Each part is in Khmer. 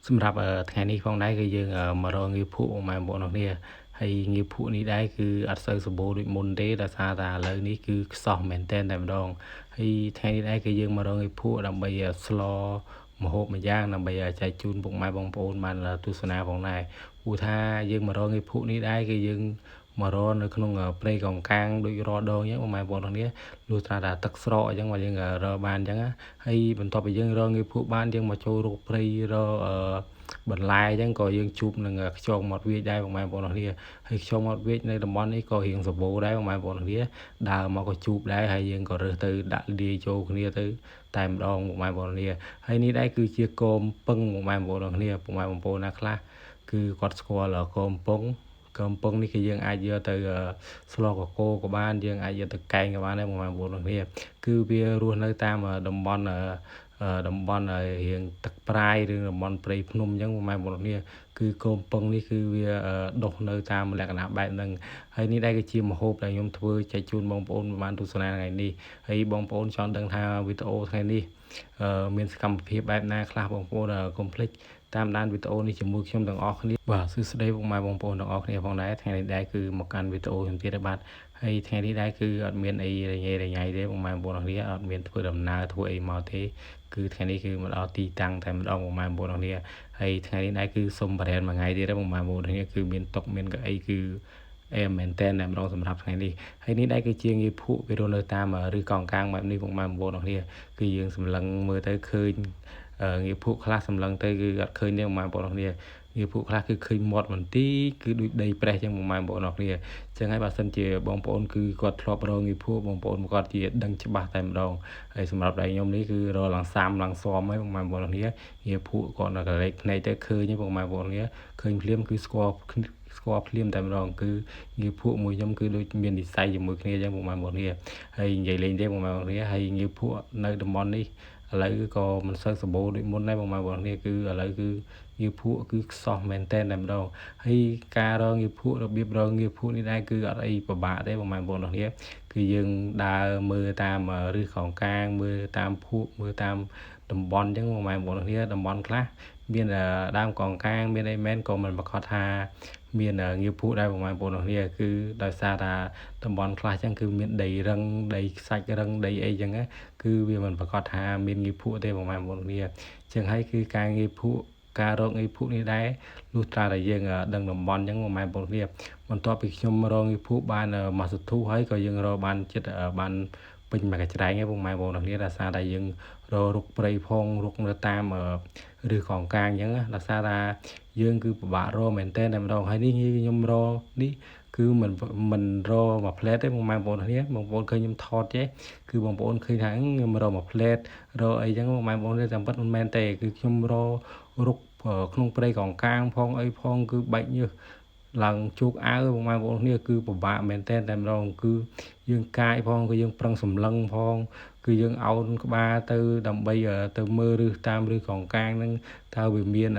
សម្រាប់ថ្ងៃនេះផងដែរគឺយើងមករកងារភក់មកបងប្អូនគ្នាហើយងារភក់នេះដែរគឺអត់សូវសម្បូរដូចមុនទេដោយសារតែឥឡូវនេះគឺខ្សោះមែនទែនតែម្ដងហើយថ្ងៃនេះដែរគឺយើងមករកងារភក់ដើម្បីស្លម្ហូបមួយយ៉ាងដើម្បីចែកជូនពុកម៉ែបងប្អូនបានទស្សនាផងដែរព្រោះថាយើងមករកងារភក់នេះដែរគឺយើងមករកនៅក្នុងព្រៃកោងកាងដូចរាល់ដងអញ្ចឹងបងប្អូនគ្នាលុះត្រាតែទឹកស្រកអញ្ចឹងមកយើងរកបានអញ្ចឹងហើយបន្ទាប់ពីយើងរកងារភក់បានយើងមកចូលរកព្រៃរកបន្លែអញ្ចឹងក៏យើងជួបនឹងខ្យងមាត់វាចដែរបងប្អូនគ្នាហើយខ្យងមាត់វាចនៅតំបន់នេះក៏រៀងសម្បូរដែរបងប្អូនគ្នាដើរមកក៏ជួបដែរហើយយើងក៏រើសទៅដាក់លាយចូលគ្នាទៅតែម្ដងបងប្អូនគ្នាហើយនេះដែរគឺជាគោមពឹងបងប្អូនគ្នាបងប្អូនណាខ្លះគឺគាត់ស្គាល់គោមពឹងកំប៉ុងនេះគឺយើងអាចយកទៅស្លកកូក៏បានយើងអាចយកទៅកែងក៏បានដែរបងប្អូនគ្នាគឺវារស់នៅតាមតំបន់រៀងទឹកប្រៃឬតំបន់ព្រៃភ្នំអញ្ចឹងបងប្អូនគ្នាគឺគោមពឹងនេះគឺវាដុះនៅតាមលក្ខណៈបែបហ្នឹងហើយនេះដែរគឺជាម្ហូបដែលខ្ញុំធ្វើចែកជូនបងប្អូនបានទស្សនាថ្ងៃនេះហើយបងប្អូនចង់ដឹងថាវីដេអូថ្ងៃនេះមានសកម្មភាពបែបណាខ្លះបងប្អូនកុំភ្លេចតាមដានវីដេអូនេះជាមួយខ្ញុំទាំងអស់គ្នាបាទសួស្តីបងប្អូនទាំងអស់គ្នាផងដែរថ្ងៃនេះដែរគឺមកកាន់វីដេអូខ្ញុំទៀតហើយបាទហើយថ្ងៃនេះដែរគឺអត់មានអីរញ៉េរញ៉ៃទេបងប្អូនគ្នាអត់មានធ្វើដំណើរធ្វើអីមកទេគឺថ្ងៃនេះគឺមកដល់ទីតាំងតែម្ដងបងប្អូនគ្នាហើយថ្ងៃនេះដែរគឺសុំបរិញ្ញាមួយថ្ងៃទៀតដែរបងប្អូនគ្នាគឺមានតុកមានកៅអីគឺមែនតែនតែម្ដងសម្រាប់ថ្ងៃនេះហើយនេះដែរគឺជាងារភក់វារស់នៅតាមឬកោងកាងបែបនេះបងប្អូនគ្នាគឺយើងសម្លឹងមើលទៅឃើញងារភក់ខ្លះសម្លឹងទៅគឺអត់ឃើញទេបងប្អូនគ្នាងារភក់ខ្លះគឺឃើញមាត់បន្តិចគឺដូចដីប្រេះចឹងបងប្អូនគ្នាចឹងហើយបើសិនជាបងប្អូនគឺគាត់ធ្លាប់រកងារភក់បងប្អូនគាត់ជាដឹងច្បាស់តែម្ដងហើយសម្រាប់ដៃខ្ញុំនេះគឺរកឡើងសាមឡើងសមហើយបងប្អូនគ្នាងារភក់គាត់នៅកលេចភ្នែកទៅឃើញបងប្អូនគ្នាឃើញភ្លាមគឺស្គាល់ភ្លាមតែម្ដងគឺងារភក់មួយខ្ញុំគឺដូចមាននិស្ស័យជាមួយគ្នាចឹងបងប្អូនគ្នាហើយនិយាយលេងទេបងប្អូនគ្នាហើយងារភក់នៅតំបន់នេះឥឡូវក៏មិនសូវសម្បូរដូចមុនដែរបងប្អូនគ្នាគឺឥឡូវគឺងារភក់គឺខ្សោះមែនតែនតែម្ដងហើយការរកងារភក់របៀបរកងារភក់នេះដែរគឺអត់អីពិបាកទេបងប្អូនគ្នាគឺយើងដើរមើលតាមឬខោងកាងមើលតាមភក់មើលតាមតំបន់អញ្ចឹងបងប្អូនគ្នាតំបន់ខ្លះមានដើមកងកាងមានអីមែនក៏មិនប្រកាសថាមានងារភក់ដែរបងប្អូនគ្នាគឺដោយសារថាតំបន់ខ្លះអញ្ចឹងគឺមានដីរឹងដីខ្សាច់រឹងដីអីអញ្ចឹងគឺវាមិនប្រកាសថាមានងារភក់ទេបងប្អូនគ្នាអញ្ចឹងហើយគឺការងារភក់ការរកងារភក់នេះដែរលុះត្រាតែយើងដឹងតំបន់អញ្ចឹងបងប្អូនគ្នាបន្ទាប់ពីខ្ញុំរកងារភក់បានមួយសន្ទុះហើយក៏យើងរកបានចិត្តបានពេញមួយកញ្ច្រែងហ្នឹងបងប្អូនគ្នាដោយសារតែយើងរុកព្រៃផងរុកនៅតាមឬកងកាងអញ្ចឹងដោយសារថាយើងគឺពិបាករកមែនតើតែម្ដងហើយនេះខ្ញុំរកនេះគឺមិនរកមួយផ្លែតទេបងប្អូនគ្នាបងប្អូនឃើញខ្ញុំថតចេះគឺបងប្អូនឃើញថាខ្ញុំរកមួយផ្លែតរកអីចឹងបងប្អូនគ្នាតាមពិតមិនមែនទេគឺខ្ញុំរុកក្នុងព្រៃកងកាងផងអីផងគឺបែកញើសឡើងជោគអាវបងប្អូនគ្នាគឺពិបាកមែនតើតែម្ដងគឺយើងកាយផងគឺយើងប្រឹងសម្លឹងផងគឺយើងអោនក្បាលទៅដើម្បីទៅមើលឬតាមឬកងកាងហ្នឹងតើវាមាន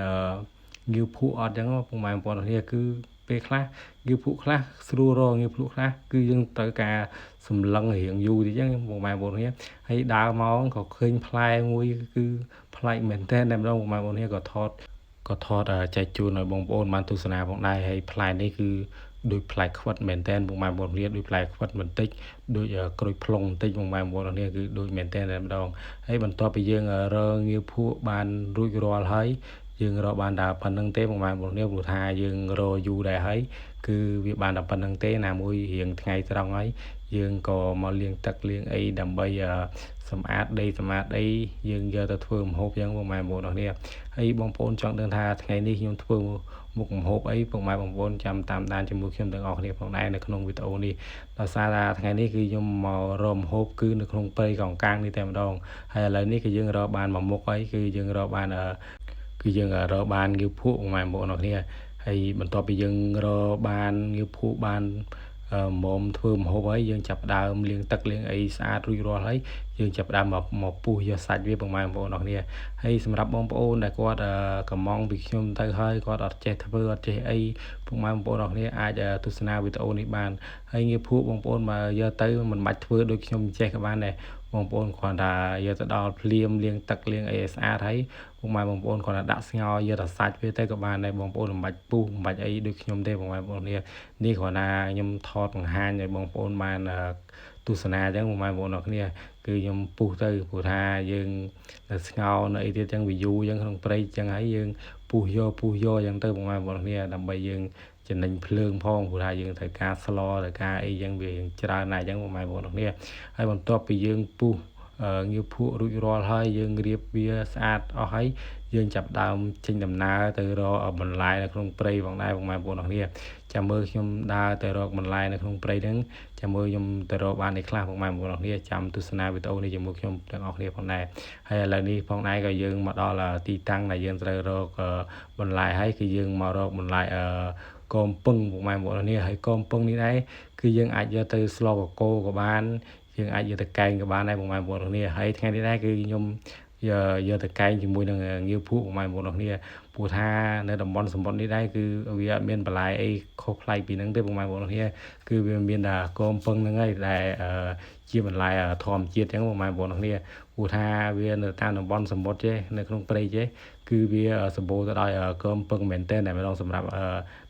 ងារភក់អត់ចឹងបងប្អូនគ្នាគឺពេលខ្លះងារភក់ខ្លះស្រួលរកងារភក់ខ្លះគឺយើងត្រូវការសម្លឹងរៀងយូរតិចចឹងបងប្អូនគ្នាហើយដើរមកក៏ឃើញផ្លែមួយគឺប្លែកមែនតើតែម្ដងបងប្អូនគ្នាក៏ថតចែកជូនឲ្យបងប្អូនបានទស្សនាផងដែរហើយផ្លែនេះគឺដូចផ្លែខ្វិតមែនតើបងប្អូនគ្នាដូចផ្លែខ្វិតបន្តិចដូចក្រូចផ្លុងបន្តិចបងប្អូនគ្នាគឺដូចមែនតើតែម្ដងហើយបន្ទាប់ពីយើងរកងារភក់បានរួចរាល់ហើយយើងរកបានតែប៉ុណ្្នឹងទេបងប្អូនគ្នាព្រោះថាយើងរកយូរដែរហើយគឺវាបានតែប៉ុណ្្នឹងទេណាមួយរៀងថ្ងៃត្រង់ហើយយើងក៏មកលាងទឹកលាងអីដើម្បីសម្អាតដីយើងយកទៅធ្វើម្ហូបយ៉ាងបងប្អូនគ្នាហើយបងប្អូនចង់ដឹងថាថ្ងៃនេះខ្ញុំធ្វើមុខម្ហូបអីបងប្អូនចាំតាមដានជាមួយខ្ញុំទាំងអស់គ្នាផងដែរនៅក្នុងវីដេអូនេះដោយសារថាថ្ងៃនេះគឺខ្ញុំមករកម្ហូបគឺនៅក្នុងព្រៃកោងកាងនេះតែម្ដងហើយឥឡូវនេះគឺយើងរកបានមួយមុខហើយគឺយើងរកបានងារភក់បងប្អូនគ្នាហើយបន្ទាប់ពីយើងរកបានងារភក់បានមុំធ្វើម្ហូបហើយយើងចាប់ដើមលាងទឹកលាងអីស្អាតរួចរាល់ហើយយើងចាប់ដើមមកពុះយកសាច់វាបងប្អូនគ្នាហើយសម្រាប់បងប្អូនដែលគាត់កំងពីខ្ញុំទៅហើយគាត់អត់ចេះធ្វើអត់ចេះអីបងប្អូនគ្នាអាចទស្សនាវីដេអូនេះបានហើយងារភក់បងប្អូនមកយកទៅមិនបាច់ធ្វើដូចខ្ញុំចេះក៏បានដែរបងប្អូនគ្រាន់តែយកទៅដល់ភ្លាមលាងទឹកលាងអីឲ្យស្អាតហើយបង កម៉ែបងប្អូនគាត់ដាក់ស្ងោរយកតែសាច់វាទៅក៏បានដែរបងប្អូនមិនបាច់ពុះមិនបាច់អីដូចខ្ញុំទេបងប្អូននេះគ្រាន់តែខ្ញុំថតបង្ហាញឲ្យបងប្អូនបានទស្សនាអញ្ចឹងបងប្អូនអរគ្នាគឺខ្ញុំពុះទៅព្រោះថាយើងស្ងោរនៅអីទៀតអញ្ចឹងវាយូរអញ្ចឹងក្នុងព្រៃអញ្ចឹងហើយយើងពុះយកអញ្ចឹងទៅបងប្អូនគ្នាដើម្បីយើងចំណេញភ្លើងផងព្រោះថាយើងត្រូវការស្លត្រូវការអីអញ្ចឹងវាច្រើនណាស់អញ្ចឹងបងប្អូនគ្នាហើយបន្ទាប់ពីយើងពុះងាវភក់រួចរាល់ហើយយើងរៀបវាស្អាតអស់ហើយយើងចាប់ដើមចេញដំណើរទៅរកបន្លែនៅក្នុងព្រៃផងដែរបងប្អូនអរគ្នាចាំមើលខ្ញុំដើរទៅរកបន្លែនៅក្នុងព្រៃហ្នឹងចាំមើលខ្ញុំទៅរកបាននេះខ្លះបងប្អូនអរគ្នាចាំទស្សនាវីដេអូនេះជាមួយខ្ញុំទាំងអស់គ្នាផងដែរហើយឥឡូវនេះផងដែរក៏យើងមកដល់ទីតាំងដែលយើងត្រូវរកបន្លែហើយគឺយើងមករកបន្លែកូនពឹងបងប្អូននេះហើយកូនពឹងនេះដែរគឺយើងអាចយកទៅស្លកកោក៏បានយើងអាចយកទៅកែងក៏បានដែរបងប្អូនគ្នាហើយថ្ងៃនេះដែរគឺខ្ញុំយកទៅកែងជាមួយនឹងងាវភក់បងប្អូនគ្នាព្រោះថានៅតំបន់សមុទ្រនេះដែរគឺវាអត់មានបន្លែអីខុសប្លែកពីហ្នឹងទេបងប្អូនគ្នាគឺវាមានតែកូនពឹងហ្នឹងហើយដែលជាបន្លែធម្មជាតិអញ្ចឹងបងប្អូនគ្នាព្រោះថាវានៅតាមតំបន់សមុទ្រទេនៅក្នុងព្រៃទេគឺវាសម្បូរទៅដោយកូនពឹងមែនទែនតែម្ដងសម្រាប់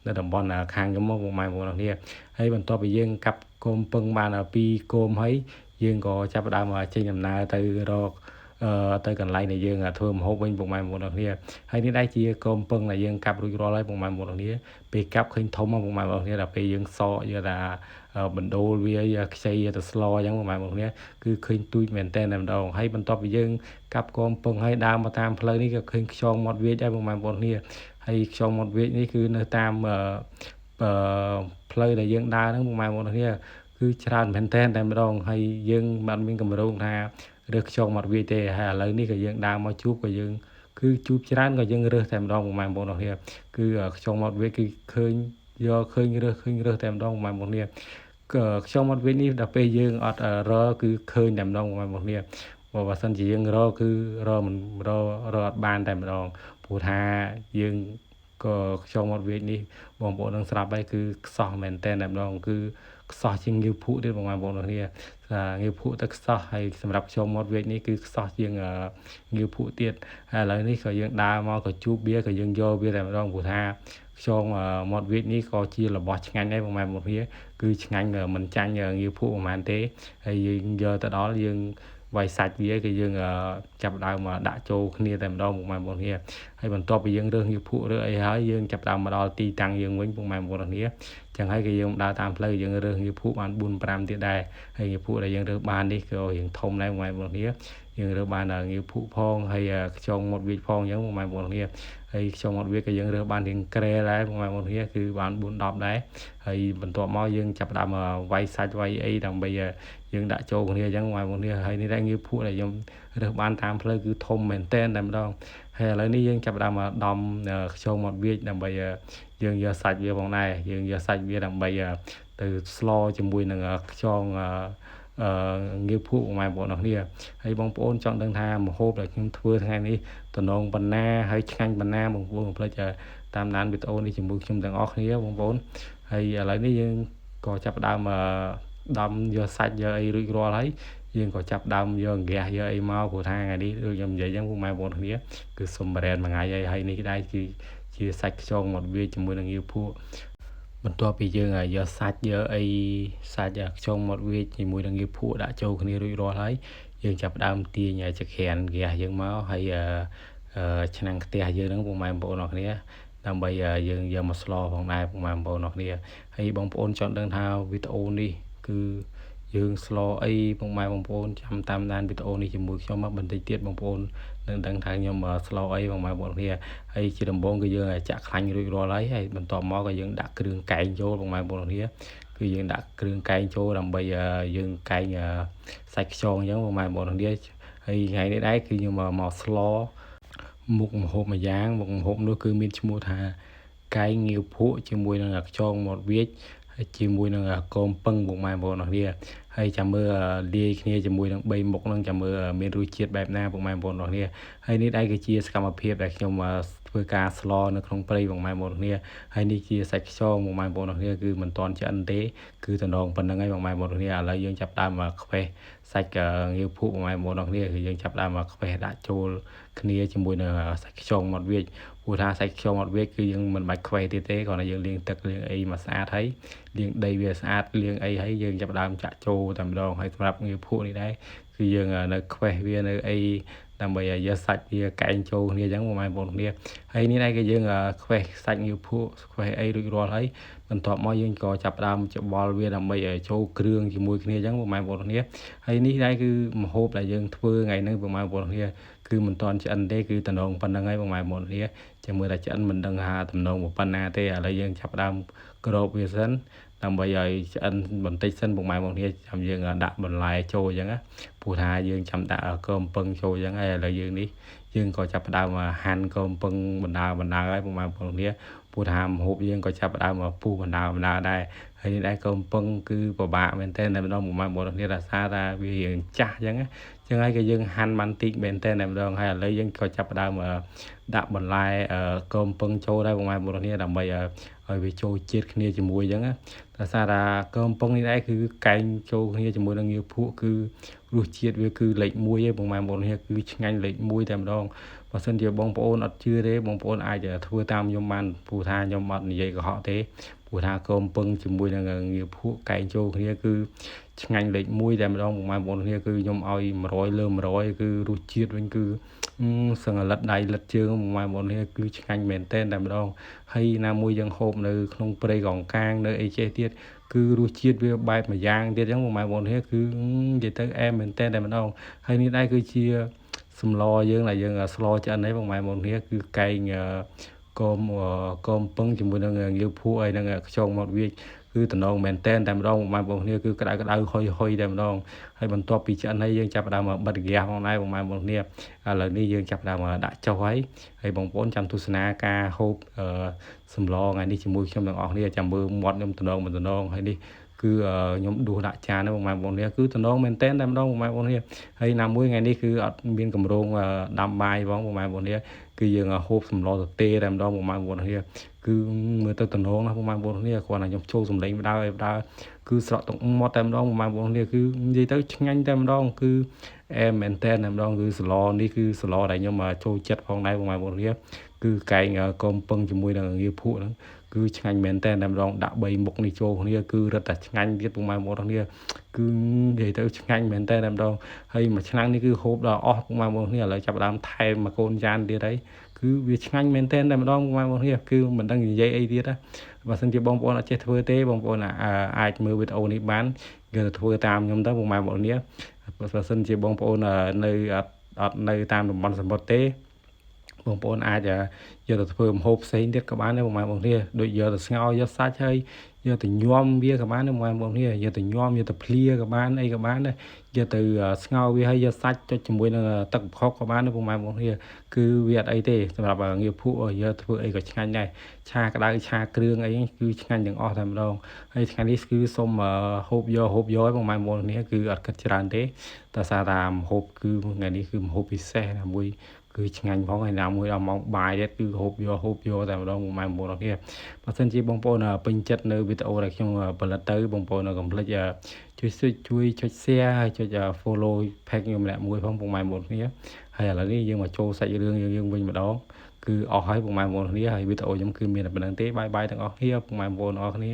នៅតំបន់ខាងខ្ញុំមកបងប្អូនគ្នាហើយបន្ទាប់ពីយើងកាប់កូនពឹងបាន2គោមហើយយើងក៏ចាប់ផ្ដើមចេញដំណើរទៅរកទៅកន្លែងដែលយើងធ្វើម្ហូបវិញបងប្អូនគ្នាហើយនេះដែរជាកូនពឹងដែលយើងកាប់រួចរាល់ហើយបងប្អូនគ្នាពេលកាប់ឃើញធំបងប្អូនគ្នាដល់ពេលយើងសកយកតែបណ្ដូលវាយកខ្ចីយកទៅស្លអញ្ចឹងបងប្អូនគ្នាគឺឃើញទូចមែនតើតែម្ដងហើយបន្ទាប់ពីយើងកាប់កូនពឹងហើយដើរមកតាមផ្លូវនេះក៏ឃើញខ្យងមាត់វាចដែរបងប្អូនគ្នាហើយខ្យងមាត់វាចនេះគឺនៅតាមផ្លូវដែលយើងដើរហ្នឹងបងប្អូនគ្នាគឺច្រើនមែនតើតែម្ដងហើយយើងមិនមានកម្រងថារើសខ្យងមាត់វាចទេហើយឥឡូវនេះក៏យើងដើរមកជួបក៏យើងគឺជួបច្រើនក៏យើងរើសតែម្ដងបងប្អូនគ្នាគឺខ្យងមាត់វាចគឺឃើញឃើញរើសតែម្ដងបងប្អូនគ្នាខ្យងមាត់វាចនេះដល់ពេលយើងអត់រគឺឃើញតែម្ដងបងប្អូនគ្នាបើសិនជាយើងរគឺរអត់បានតែម្ដងព្រោះថាយើងក៏ខ្យងមាត់វាចនេះបងប្អូននឹងស្រាប់ហើយគឺខ្សោះមែនតើតែម្ដងគឺខ្សោះជាងងាវភក់ទៀតបងប្អូនគ្នាងាវភក់ទឹកខ្សោះហើយសម្រាប់ខ្យងមាត់វាចនេះគឺខ្សោះជាងងាវភក់ទៀតហើយឥឡូវនេះក៏យើងដើរមកក៏ជួបវាក៏យើងយកវាតែម្ដងព្រោះថាខ្យងមាត់វាចនេះក៏ជារបស់ឆ្ងាញ់ដែរបងប្អូនគ្នាគឺឆ្ងាញ់មិនចាញ់ងាវភក់ប្រហែលទេហើយយើងយកទៅដល់យើងវាយសាច់វាគឺយើងចាប់ដើមដាក់ចូលគ្នាតែម្ដងបងប្អូនគ្នាហើយបន្ទាប់ពីយើងរើសងាវភក់រើសអីហើយយើងចាប់ដើមមកដល់ទីតាំងយើងវិញបងប្អូនគ្នាចឹងហើយគឺយើងដើរតាមផ្លូវយើងរើសងាវភក់បាន4 5ទៀតដែរហើយងាវភក់ដែលយើងរើសបាននេះក៏រៀងធំដែរបងប្អូនគ្នាយើងរើសបានងាវភក់ផងហើយខ្យងមាត់វាចផងអញ្ចឹងបងប្អូនគ្នាហើយខ្យងមាត់វាចក៏យើងរើសបានរៀងក្រែដែរបងប្អូនគ្នាគឺបាន4-10ដែរហើយបន្ទាប់មកយើងចាប់ដើមវាយសាច់វាយអីដើម្បីយើងដាក់ចូលគ្នាអញ្ចឹងបងប្អូនគ្នាហើយនេះដែរងាវភក់ដែលខ្ញុំរើសបានតាមផ្លូវគឺធំមែនតែម្ដងហើយឥឡូវនេះយើងចាប់ដើមដំខ្យងមាត់វាចដើម្បីយើងយកសាច់វាផងដែរយើងយកសាច់វាដើម្បីទៅស្លជាមួយនឹងខ្យងងាវភក់បងប្អូនគ្នាហើយបងប្អូនចង់ដឹងថាម្ហូបដែលខ្ញុំធ្វើថ្ងៃនេះតំណងបណ្ណាហើយឆ្ងាញ់បណ្ណាបងប្អូនកុំភ្លេចតាមដានវីដេអូនេះជាមួយខ្ញុំទាំងអស់គ្នាបងប្អូនហើយឥឡូវនេះយើងក៏ចាប់ដើមដំយកសាច់យកអីរួចរាល់ហើយយើងក៏ចាប់ដើមយកហ្គាសយកអីមកព្រោះថាថ្ងៃនេះដូចខ្ញុំនិយាយអញ្ចឹងបងប្អូនគ្នាគឺសុំបរិញ្ញាមួយថ្ងៃហើយនេះដែរគឺជាសាច់ខ្យងមាត់វាចជាមួយនឹងងាវភក់បន្ទាប់ពីយើងយកសាច់យកអីសាច់ខ្យងមាត់វាចជាមួយនឹងងាវភក់ដាក់ចូលគ្នារួចរាល់ហើយយើងចាប់ដើមទាញចក្រានហ្គាសយើងមកហើយឆ្នាំងខ្ទះយើងហ្នឹងបងប្អូនអរគ្នាដើម្បីយើងយកមកស្លផងដែរបងប្អូនអរគ្នាហើយបងប្អូនចង់ដឹងថាវីដេអូនេះគឺយើងស្លអីបងប្អូនចាំតាមដានវីដេអូនេះជាមួយខ្ញុំមកបន្តិចទៀតបងប្អូននឹងដឹងថាខ្ញុំស្លអីបងប្អូនគ្នាហើយជាដំបូងគឺយើងចាក់ខ្លាញ់រួចរាល់ហើយបន្ទាប់មកក៏យើងដាក់គ្រឿងកែងចូលបងប្អូនគ្នាគឺយើងដាក់គ្រឿងកែងចូលដើម្បីយើងកែងសាច់ខ្យងអញ្ចឹងបងប្អូនគ្នាហើយថ្ងៃនេះដែរគឺខ្ញុំមកស្លមុខម្ហូបមួយយ៉ាងមុខម្ហូបនោះគឺមានឈ្មោះថាកែងងាវភក់ជាមួយនឹងខ្យងមាត់វាចហើយជាមួយនឹងកូនពឹងបងប្អូនគ្នាហ ហើយចាំមើលលាយគ្នាជាមួយនឹង3មុខហ្នឹងចាំមើលមានរសជាតិបែបណាពុកម៉ែបងប្អូនអរគ្នាហើយនេះដែរគឺជាសកម្មភាពដែលខ្ញុំធ្វើការស្លនៅក្នុងព្រៃពុកម៉ែបងប្អូនគ្នាហើយនេះជាសាច់ខ្យងពុកម៉ែបងប្អូនគ្នាគឺមិនតាន់ឆ្អិនទេគឺតំណងប៉ុណ្្នឹងហើយពុកម៉ែបងប្អូនគ្នាឥឡូវយើងចាប់ដើមខ្វេះសាច់ងាវភក់ពុកម៉ែបងប្អូនគ្នាគឺយើងចាប់ដើមខ្វេះដាក់ចូលគ្នាជាមួយនឹងសាច់ខ្យងមាត់វាចព្រោះថាសាច់ខ្យងមាត់វាចគឺយើងមិនបាច់ខ្វេះទៀតទេគ្រាន់តែយើងលាងទឹកលាងអីមកស្អាតហើយលាងដីវាស្អាតលាងអីហើយយើងចាប់ដើមចាក់ចូលតែម្ដងហើយសម្រាប់ងាវភក់នេះដែរគឺយើងនៅខ្វេះវានៅអីដើម្បីឲ្យយកសាច់វាកែងចូលគ្នាអញ្ចឹងបងប្អូនគ្នាហើយនេះដែរគឺយើងខ្វេះសាច់ងាវភក់ខ្វេះអីរួចរាល់ហើយបន្ទាប់មកយើងក៏ចាប់ដើមច្បល់វាដើម្បីឲ្យចូលគ្រឿងជាមួយគ្នាអញ្ចឹងបងប្អូនគ្នាហើយនេះដែរគឺម្ហូបដែលយើងធ្វើថ្ងៃហ្នឹងបងប្អូនគ្នាគឺមិនតាន់ឆ្អិនទេគឺតំណងប៉ុណ្្នឹងហើយបងប្អូនគ្នាចាំមើលតែឆ្អិនមិនដឹងថាតំណងប៉ុណ្ណាទេឥឡូវយើងចាប់ដើមក្របវាសិនដើម្បីឲ្យឆ្អិនបន្តិចសិនបងប្អូនគ្នាចាំយើងដាក់បន្លែចូលអញ្ចឹងណាព្រោះថាយើងចាំដាក់កូនពឹងចូលអញ្ចឹងហើយឥឡូវយើងនេះយើងក៏ចាប់ផ្ដើមហាន់កូនពឹងបណ្ដើហើយបងប្អូនគ្នាព្រោះថាម្ហូបយើងក៏ចាប់ផ្ដើមពុះបណ្ដើដែរហើយនេះដែរកូនពឹងគឺពិបាកមែនតើតែម្ដងបងប្អូនគ្នាដោយសារថាវារៀងចាស់អញ្ចឹងណាចឹងហើយក៏យើងហាន់បានតិចមែនតើតែម្ដងហើយឥឡូវយើងក៏ចាប់ផ្ដើមដាក់បន្លែកូនពឹងចូលដែរបងប្អូនគ្នាដើម្បីឲ្យវាចូលជាតិគ្នាជាមួយអញ្ចឹងណាដោយសារថាកូនពឹងនេះដែរគឺកែងចូលគ្នាជាមួយនឹងងាវភក់គឺរសជាតិវាគឺលេខ1ឯងបងប្អូនគ្នាគឺឆ្ងាញ់លេខ1តែម្ដងបើសិនជាបងប្អូនអត់ជឿទេបងប្អូនអាចធ្វើតាមខ្ញុំបានព្រោះថាខ្ញុំអត់និយាយកុហកទេព្រោះថាកូនពឹងជាមួយនឹងងាវភក់កែងចូលគ្នាគឺឆ្ងាញ់លេខ1តែម្ដងបងប្អូនគ្នាគឺខ្ញុំឲ្យ100លើ100គឺរសជាតិវិញគឺសឹងលិតដៃលិតជើងបងប្អូនគ្នាគឺឆ្ងាញ់មែនតែម្ដងហើយណាមួយយើងហូបនៅក្នុងព្រៃកងកាងនៅអីចេះទៀតគឺរសជាតិវាបែបមួយយ៉ាងទៀតអញ្ចឹងបងប្អូនគ្នាគឺនិយាយទៅអែមមែនតែម្ដងហើយនេះដែរគឺជាសម្លយើងដែលយើងស្លឆ្អិនហ្នឹងបងប្អូនគ្នាគឺកែងកូនពឹងជាមួយនឹងងាវភក់ហើយនឹងខ្យងមាត់វាចគឺតំណងមែនតែម្ដងបងប្អូនគ្នាគឺក្តៅហុយតែម្ដងហើយបន្ទាប់ពីឆ្អិនហើយយើងចាប់ផ្ដើមបិទហ្គាសផងដែរបងប្អូនគ្នាឥឡូវនេះយើងចាប់ផ្ដើមដាក់ចុះហើយបងប្អូនចាំទស្សនាការហូបសម្លថ្ងៃនេះជាមួយខ្ញុំទាំងអស់គ្នាចាំមើលមាត់ខ្ញុំតំណងហើយនេះគឺខ្ញុំដួសដាក់ចានបងប្អូនគ្នាគឺតំណងមែនតែម្ដងបងប្អូនគ្នាហើយណាមួយថ្ងៃនេះគឺអត់មានកម្រងដាំបាយបងប្អូនគ្នាគឺយើងហូបសម្លទៅទេតែម្ដងបងប្អូនគ្នាគឺមើលទៅតំណងណាបងប្អូនគ្នាគ្រាន់តែខ្ញុំចូលសម្លេងបដើគឺស្រក់ទឹកមាត់តែម្ដងបងប្អូនគ្នាគឺនិយាយទៅឆ្ងាញ់តែម្ដងគឺអែមមែនតែម្ដងគឺស្លនេះគឺស្លដែលខ្ញុំចូលចិត្តផងដែរបងប្អូនគ្នាគឺកែងកូនពឹងជាមួយនឹងងាវភក់ហ្នឹងគឺឆ្ងាញ់មែនតែម្ដងដាក់3មុខនេះចូលគ្នាគឺរឹតតែឆ្ងាញ់ទៀតបងប្អូនគ្នាគឺនិយាយទៅឆ្ងាញ់មែនតែម្ដងហើយមួយឆ្នាំងនេះគឺហូបដល់អស់បងប្អូនគ្នាឥឡូវចាប់ដើមថែមមួយកូនចានទៀតហើយគឺវាឆ្ងាញ់មែនតែម្ដងបងប្អូនគ្នាគឺមិនដឹងនិយាយអីទៀតណាបើសិនជាបងប្អូនអត់ចេះធ្វើទេបងប្អូនអាចមើលវីដេអូនេះបានគឺធ្វើតាមខ្ញុំទៅបងប្អូនគ្នាបើសិនជាបងប្អូននៅអត់នៅតាមតំបន់សមុទ្រទេបងប្អូនអាចយកទៅធ្វើម្ហូបផ្សេងទៀតក៏បានដែរបងប្អូនគ្នាដូចយកទៅស្ងោរយកសាច់ហើយយកទៅញ៉ាំវាក៏បានដែរបងប្អូនគ្នាយកទៅញ៉ាំយកទៅភ្លាក៏បានអីក៏បានដែរយកទៅស្ងោរវាហើយយកសាច់ចុចជាមួយនឹងទឹកប្រហុកក៏បានដែរបងប្អូនគ្នាគឺវាអត់អីទេសម្រាប់ងាវភក់យកធ្វើអីក៏ឆ្ងាញ់ដែរឆាក្តៅឆាគ្រឿងអីគឺឆ្ងាញ់ទាំងអស់តែម្ដងហើយថ្ងៃនេះគឺសូមហូបយកឲ្យបងប្អូនគ្នាគឺអត់គិតច្រើនទេតែសារថាម្ហូបគឺថ្ងៃនេះគឺម្ហូបពិសេសណាមួយគឺឆ្ងាញ់ផងហើយណាមួយដល់មកបាយទៀតគឺហូបយកតែម្ដងបងប្អូនគ្នាបើសិនជាបងប្អូនពេញចិត្តនៅវីដេអូដែលខ្ញុំផលិតទៅបងប្អូនកុំភ្លេចជួយចុច share ហើយចុច follow page ខ្ញុំម្នាក់មួយផងបងប្អូនគ្នាហើយឥឡូវនេះយើងមកចូលសាច់រឿងយើងវិញម្ដងគឺអស់ហើយបងប្អូនគ្នាហើយវីដេអូខ្ញុំគឺមានតែប៉ុណ្្នឹងទេបាយទាំងអស់គ្នាបងប្អូនអរគ្នា